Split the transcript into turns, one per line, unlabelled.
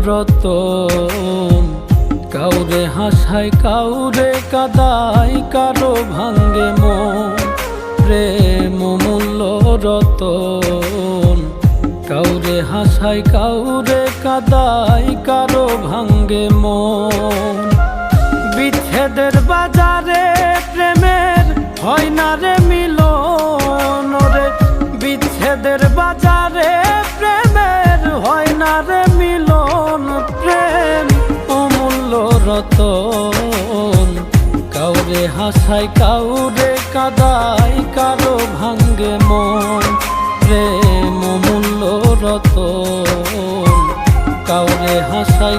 রতন। কাউরে হাসায় কাউরে কাদায়, কারো ভাঙ্গে মন। প্রেম অমূল্য রতন। কাউরে হাসায় কাউরে কাদায়, কারো ভাঙ্গে মন। বিচ্ছেদের বাজারে প্রেমের হয় না রে মিলন রে। বিচ্ছেদের বাজারে প্রেমের হয় না রে মিলন। প্রেম অমূল্য রতন। কাউরে হাসায় কাউরে কাদায়, কারো ভাঙ্গে মন। প্রেম অমূল্য রতন। কাউরে হাসায়